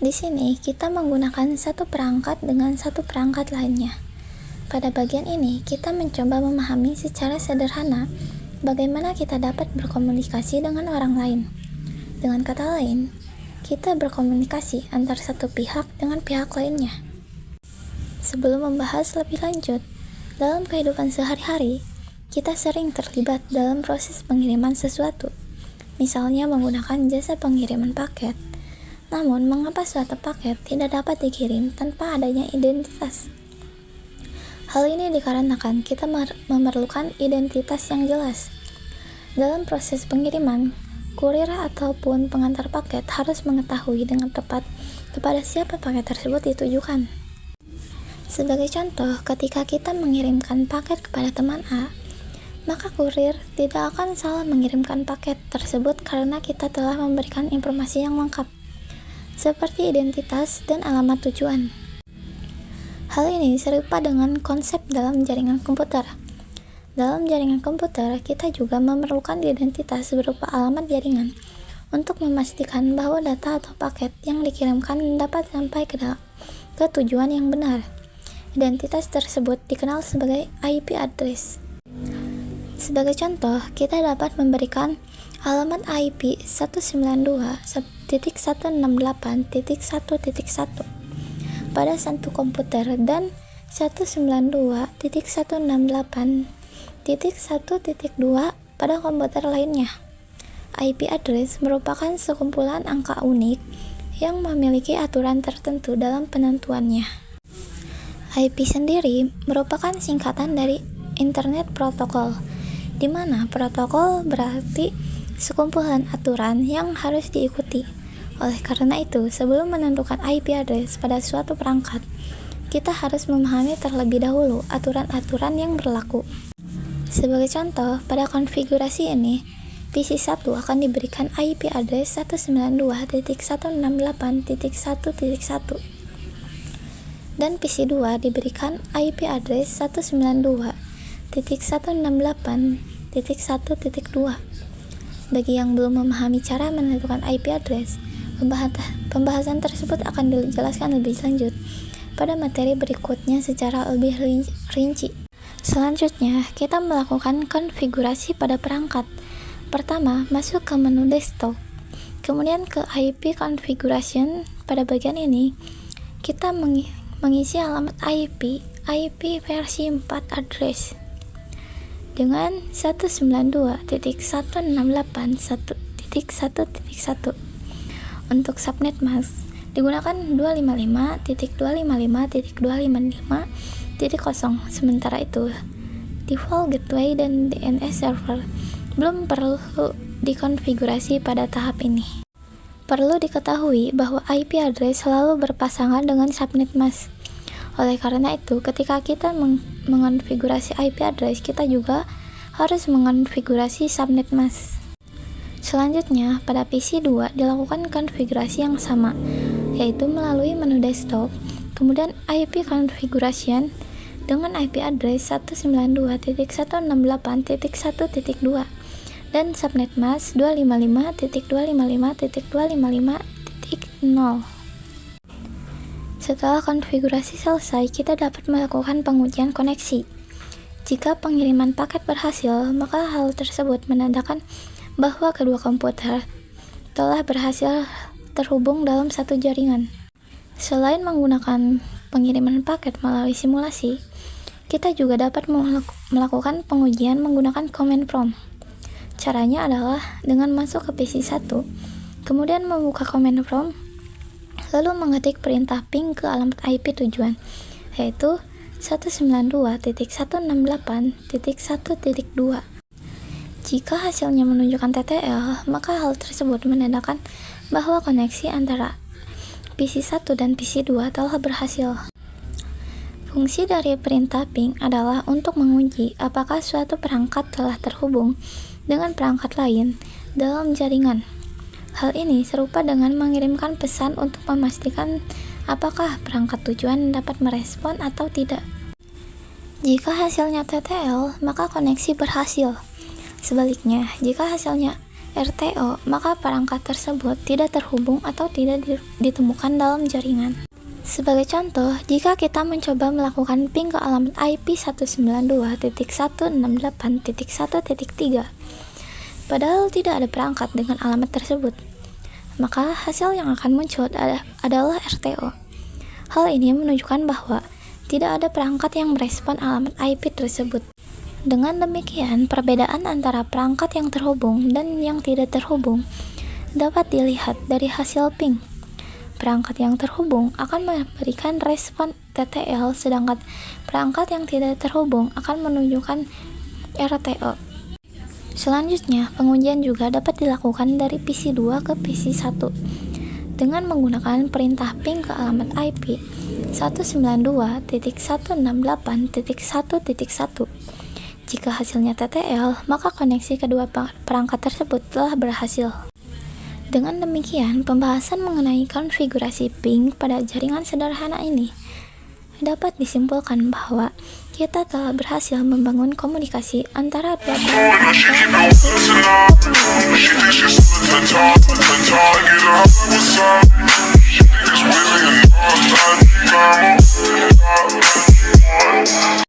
Di sini kita menggunakan satu perangkat dengan satu perangkat lainnya. Pada bagian ini, kita mencoba memahami secara sederhana bagaimana kita dapat berkomunikasi dengan orang lain. Dengan kata lain, kita berkomunikasi antar satu pihak dengan pihak lainnya. Sebelum membahas lebih lanjut, dalam kehidupan sehari-hari, kita sering terlibat dalam proses pengiriman sesuatu, misalnya menggunakan jasa pengiriman paket. Namun, mengapa suatu paket tidak dapat dikirim tanpa adanya identitas? Hal ini dikarenakan kita memerlukan identitas yang jelas. Dalam proses pengiriman, kurir ataupun pengantar paket harus mengetahui dengan tepat kepada siapa paket tersebut ditujukan. Sebagai contoh, ketika kita mengirimkan paket kepada teman A, maka kurir tidak akan salah mengirimkan paket tersebut karena kita telah memberikan informasi yang lengkap, seperti identitas dan alamat tujuan. Hal ini serupa dengan konsep dalam jaringan komputer. Dalam jaringan komputer, kita juga memerlukan identitas berupa alamat jaringan untuk memastikan bahwa data atau paket yang dikirimkan dapat sampai ke tujuan yang benar. Identitas tersebut dikenal sebagai IP address. Sebagai contoh, kita dapat memberikan alamat IP 192.168.1.1 pada satu komputer dan 192.168.1.2 pada komputer lainnya. IP address merupakan sekumpulan angka unik yang memiliki aturan tertentu dalam penentuannya. IP sendiri merupakan singkatan dari Internet Protocol, di mana protokol berarti sekumpulan aturan yang harus diikuti. Oleh karena itu, sebelum menentukan IP address pada suatu perangkat, kita harus memahami terlebih dahulu aturan-aturan yang berlaku. Sebagai contoh, pada konfigurasi ini, PC1 akan diberikan IP address 192.168.1.1 dan PC2 diberikan IP address 192.168.1.2. Bagi yang belum memahami cara menentukan IP address, pembahasan tersebut akan dijelaskan lebih lanjut pada materi berikutnya secara lebih rinci. Selanjutnya, kita melakukan konfigurasi pada perangkat. Pertama, masuk ke menu desktop, kemudian ke IP configuration. Pada bagian ini, kita mengisi alamat IP versi 4 address dengan 192.168.1.1. Untuk subnet mask digunakan 255.255.255.0. Sementara itu, default gateway dan DNS server belum perlu dikonfigurasi pada tahap ini. Perlu diketahui bahwa IP address selalu berpasangan dengan subnet mask. Oleh karena itu, ketika kita mengonfigurasi IP address, kita juga harus mengonfigurasi subnet mask. Selanjutnya, pada PC2 dilakukan konfigurasi yang sama, yaitu melalui menu desktop, kemudian IP configuration dengan IP address 192.168.1.2 dan subnet mask 255.255.255.0. Setelah konfigurasi selesai, kita dapat melakukan pengujian koneksi. Jika pengiriman paket berhasil, maka hal tersebut menandakan bahwa kedua komputer telah berhasil terhubung dalam satu jaringan. Selain menggunakan pengiriman paket melalui simulasi, kita juga dapat melakukan pengujian menggunakan command prompt. Caranya adalah dengan masuk ke PC1, kemudian membuka command prompt, lalu mengetik perintah ping ke alamat IP tujuan, yaitu 192.168.1.2. Jika hasilnya menunjukkan TTL, maka hal tersebut menandakan bahwa koneksi antara PC1 dan PC2 telah berhasil. Fungsi dari perintah ping adalah untuk menguji apakah suatu perangkat telah terhubung dengan perangkat lain dalam jaringan. Hal ini serupa dengan mengirimkan pesan untuk memastikan apakah perangkat tujuan dapat merespon atau tidak. Jika hasilnya TTL, maka koneksi berhasil. Sebaliknya, jika hasilnya RTO, maka perangkat tersebut tidak terhubung atau tidak ditemukan dalam jaringan. Sebagai contoh, jika kita mencoba melakukan ping ke alamat IP 192.168.1.3, padahal tidak ada perangkat dengan alamat tersebut, maka hasil yang akan muncul adalah RTO. Hal ini menunjukkan bahwa tidak ada perangkat yang merespon alamat IP tersebut. Dengan demikian, perbedaan antara perangkat yang terhubung dan yang tidak terhubung dapat dilihat dari hasil ping. Perangkat yang terhubung akan memberikan respon TTL, sedangkan perangkat yang tidak terhubung akan menunjukkan RTO. Selanjutnya, pengujian juga dapat dilakukan dari PC2 ke PC1 dengan menggunakan perintah ping ke alamat IP 192.168.1.1. Jika hasilnya TTL, maka koneksi kedua perangkat tersebut telah berhasil. Dengan demikian, pembahasan mengenai konfigurasi ping pada jaringan sederhana ini dapat disimpulkan bahwa kita telah berhasil membangun komunikasi antara dua perangkat.